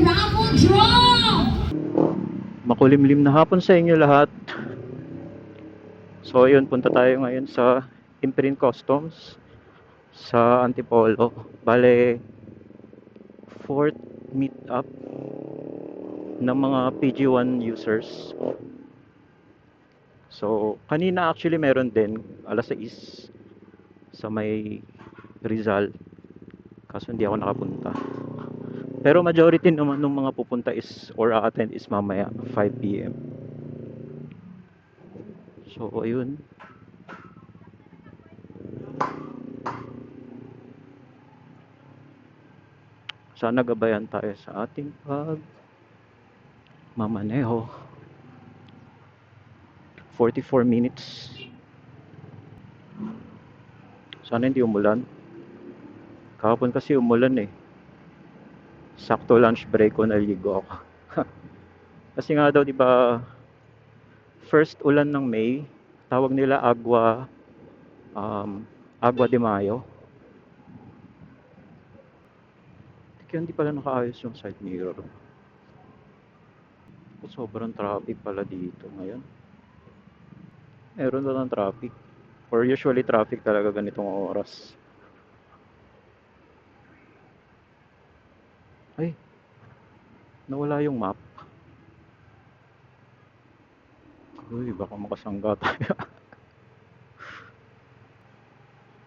Raffle draw! Makulimlim na hapon sa inyo lahat. So ayun, punta tayo ngayon sa Imprint Customs sa Antipolo. Bale, fourth meet-up ng mga PG1 users. So, kanina actually meron din, alas 6 sa may Rizal. Kaso hindi ako nakapunta. Pero majority naman ng mga pupunta is or attend is mamaya 5 PM. So, ayun. Sana gabayan tayo sa ating mamaneho. 44 minutes. Sana hindi umulan. Kahapon kasi umulan eh. Sakto lunch break ko naligo ako. Kasi nga daw 'di ba first ulan ng May, tawag nila Agua de Mayo. Kaya hindi pala nakaayos yung side mirror. Sobrang traffic pala dito ngayon. Meron na ng traffic. Or usually traffic talaga ganitong oras. Ay, nawala yung map. Uy, baka makasangga tayo.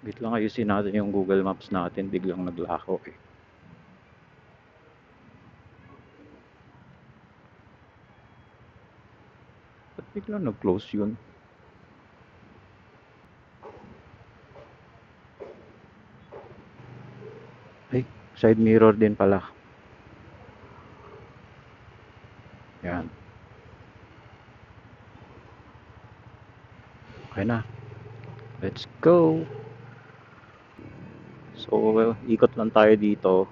Wait lang, ayusin natin yung Google Maps natin. Biglang naglako eh. Ba't biglang nag-close yun? Ay, side mirror din pala. Yan. Okay na. Let's go! So, ikot lang tayo dito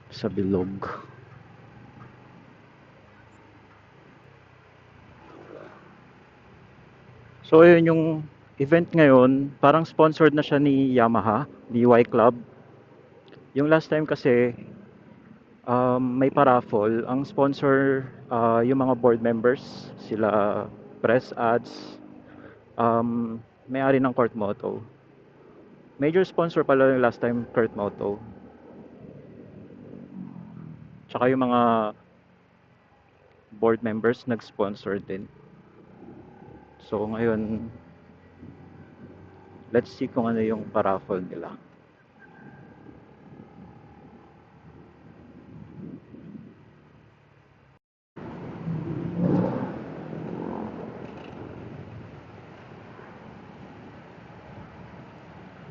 sa bilog. So, ayun yung event ngayon. Parang sponsored na siya ni Yamaha, DY Club. Yung last time kasi, may paraffle. Ang sponsor, yung mga board members, sila Press Ads, may-ari ng Kurt Moto. Major sponsor pala yung last time, Kurt Moto. Tsaka yung mga board members nag-sponsor din. So ngayon, let's see kung ano yung paraffle nila.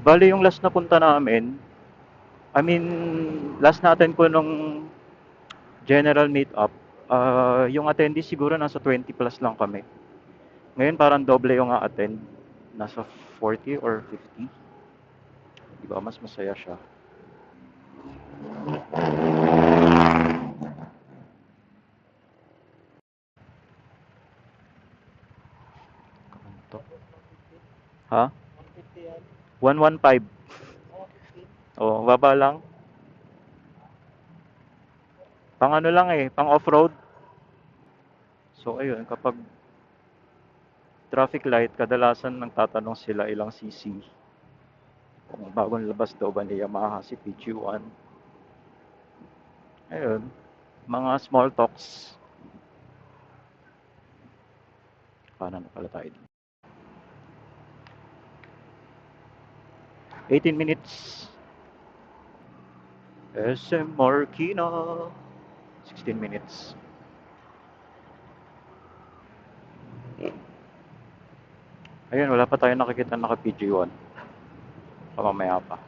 Bali yung last na punta namin, last natin po nung general meet-up, yung attendees siguro nasa 20 plus lang kami. Ngayon parang doble yung attend, nasa 40 or 50. Di ba? Mas masaya siya. Ha? 115. Oh, baba lang. Pang ano lang eh, pang off-road. So ayun, kapag traffic light, kadalasan nagtatanong sila ilang cc. Kung bagong labas daw ba ni Yamaha si PG1. Ayun, mga small talks. Paano na pala tayo? 18 minutes. SM Marikina. 16 minutes. Ayun, wala pa tayo nakikita naka PG1. Pamamaya pa.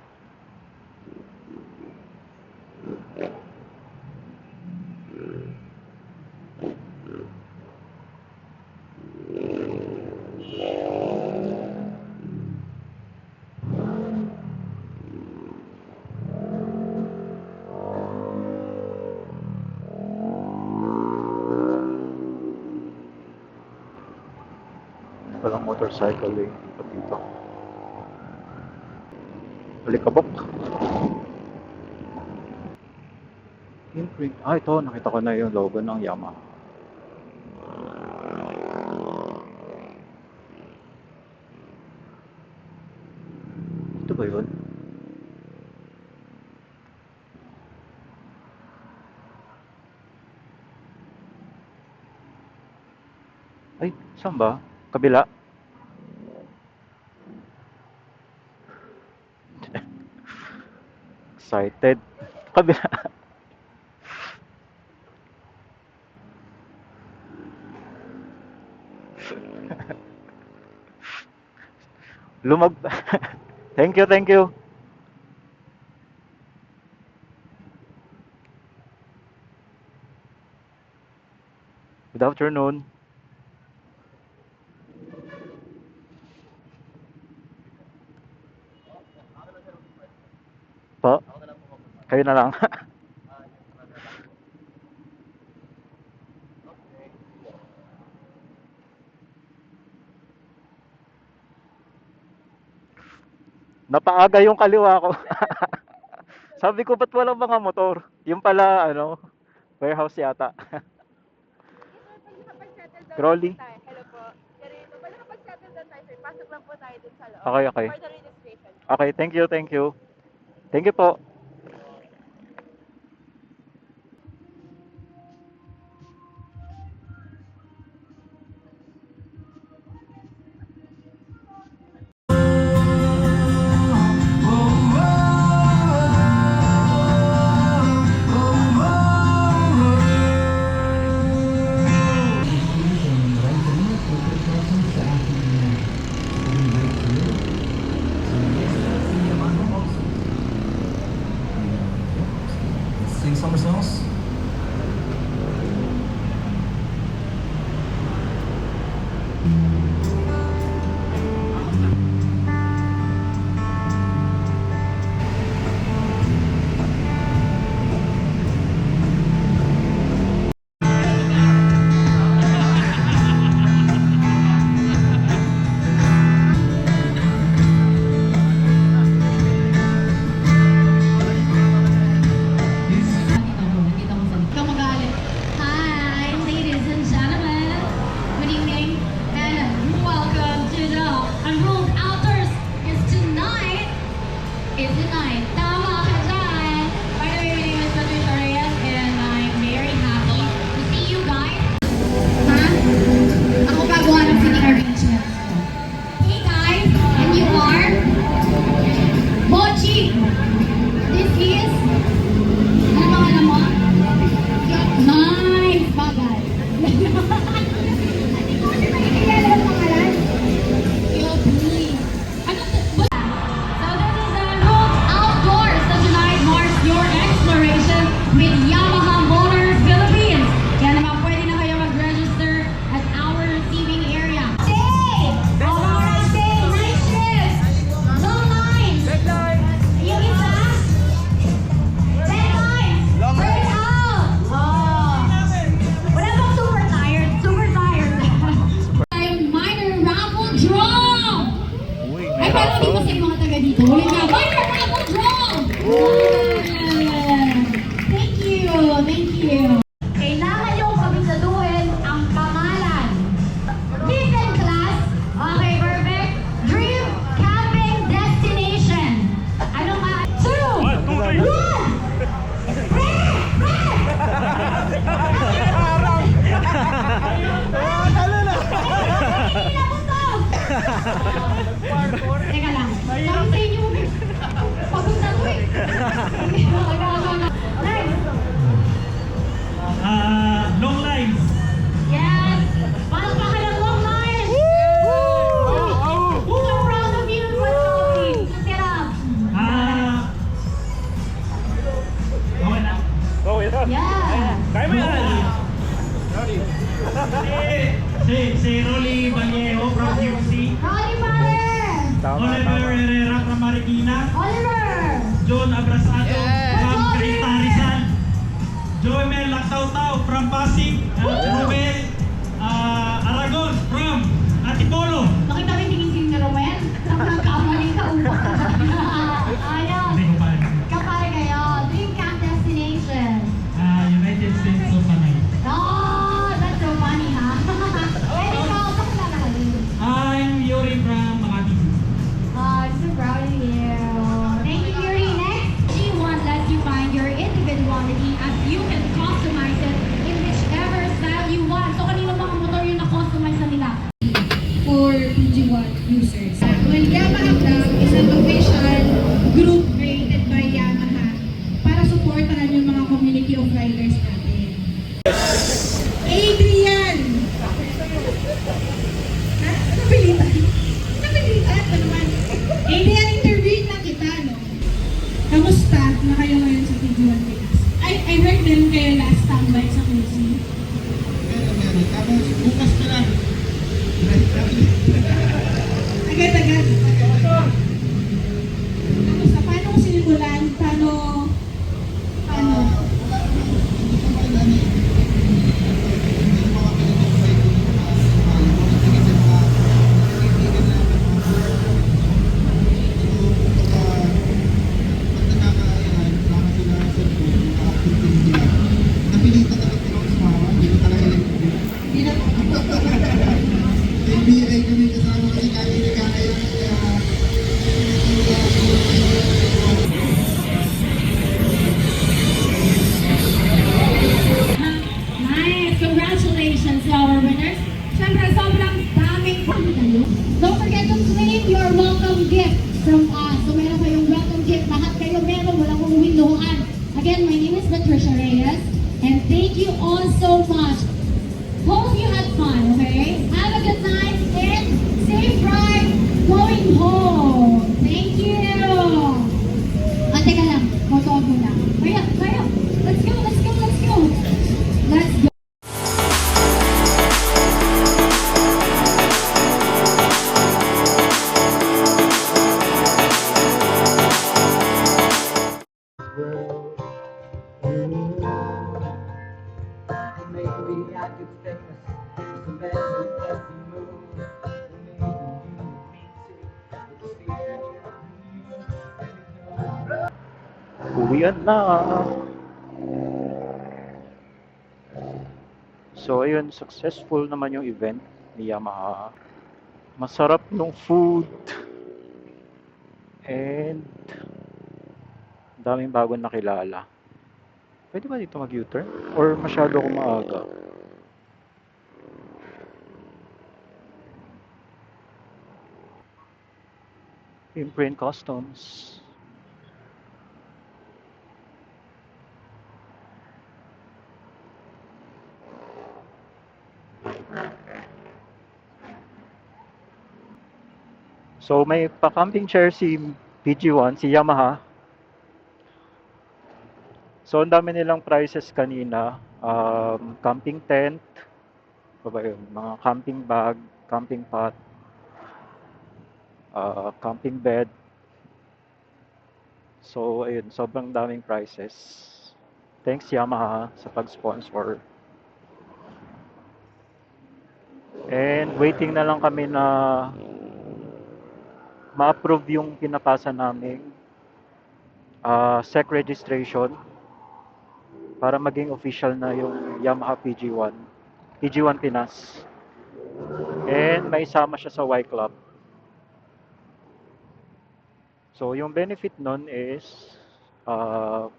Walang motorcycle eh. Pati dito. Alikabok. Imprint. Ah, ito. Nakita ko na yung logo ng Yamaha. Ito ba yun? Ay, saan ba? Kabila? Excited. Kabila. Lumag... Thank you, thank you. Good afternoon. Po? Kayo na lang. Napaaga yung kaliwa ko. Sabi ko, ba't walang mga motor? Yung pala, ano, warehouse yata. Trolley. Hello po. Ganito, pag nakapag-settle doon tayo, sir, pasok lang po tayo dun sa loob. Okay, okay. For the registration. Okay, thank you, thank you. Thank you po. Sing summer songs. Hi, ladies and gentlemen. Good evening and welcome to the Unrolled Outdoors. It's tonight. It's tonight. Tama ka dyan. By the way, my name is Patricia Reyes and I'm very happy to see you guys. Ha? Ako gagawa ng singing arrangements ko. Hey guys, and you are? Bochi. This is? Ano pangalan mo? Nice! Bagay! Hindi ko kasi nakikilala ang pangalan. Yopi! Ano to? So this is the Road Outdoors. So tonight marks your exploration with Yamaha Motor Philippines. Kaya naman pwede na kayo mag-register at our receiving area. Stay! Aurora, stay! Night shift! Long lines! Yung isa? Deadlines! Burn out! Oh! Wala bang super tired? Super tired. Tayong minor raffle draw! Uy, Ay, parang hindi pa sa'yo mga taga dito. Ulit nga, minor raffle draw! Thank you! Thank you! Kailangan yung kabisaduhin ang pangalan. Listen, class. Okay, perfect. Dream camping destination. Ano nga? 2, 1! Teka lang. Sabi sa inyo, papunta to eh. Next. Long lines. Yes. Paano pa ka ng long lines? So proud of you for talking. Get up. Okay na. Yeah. Kaya mo yan. Si Rolly Vallejo from QC. Rolly Father. Oliver Herrera from Marikina. Oliver. John Abrasado from Joey. Crista Rizal. Joemel Lactautau from Pasig. Romel Aragon from Antipolo. Nakita mo yung tingin ni Romel? Nagkamali ka upa. Ayos. Hindi ko pa. Kapare kayo. Dream camp destination. Kamusta na kayo ngayon sa PG1 Pinas? I heard meron kayo last standby sa QC. Meron. Tapos bukas pa lang. Agad-agad. Kamusta? Paano ko sinimulan? Paano? BI kami kasama kasi kanina kaya Nice! Congratulations to our winners. Siyempre, sobrang daming kayo. Don't forget to claim your welcome gift from us. So, meron kayong welcome gift. Lahat kayo meron. Walang uuwing luhuan. Again, my name is Patricia Reyes. And thank you all so much. Hope you had fun, okay? Have a good night and safe ride going home. Thank you! Teka lang. Motor muna. Kaya. Let's go. Let's go. Maybe I could famous as a message as you move. Uwian na. So ayun, successful naman yung event ni Yamaha. Masarap yung food. And daming bagong nakilala. Pwede ba dito mag-U-turn? Or masyado akong maaga? Imprint Customs. So may pa-camping chair si PG1, si Yamaha. So ang dami nilang prices kanina. Camping tent, ano ba yun? Mga camping bag, camping pot, camping bed. So ayun, sobrang daming prices. Thanks Yamaha sa pag-sponsor. And waiting na lang kami na ma-approve yung pinapasa naming SEC registration para maging official na yung Yamaha PG1 Pinas. And may isama siya sa Y Club. So yung benefit nun is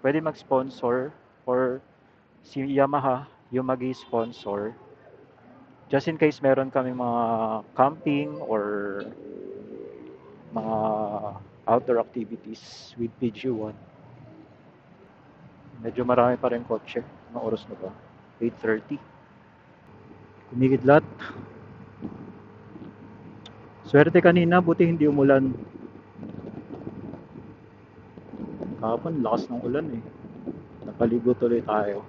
pwede mag-sponsor or si Yamaha yung mag-sponsor just in case meron kami mga camping or mga outdoor activities with PG1. Medyo marami pa rin kotse. Anong oras na ba? 8:30. Kumikidlat. Swerte kanina, buti hindi umulan. Kahapon, lakas ng ulan eh. Napaligo tuloy tayo.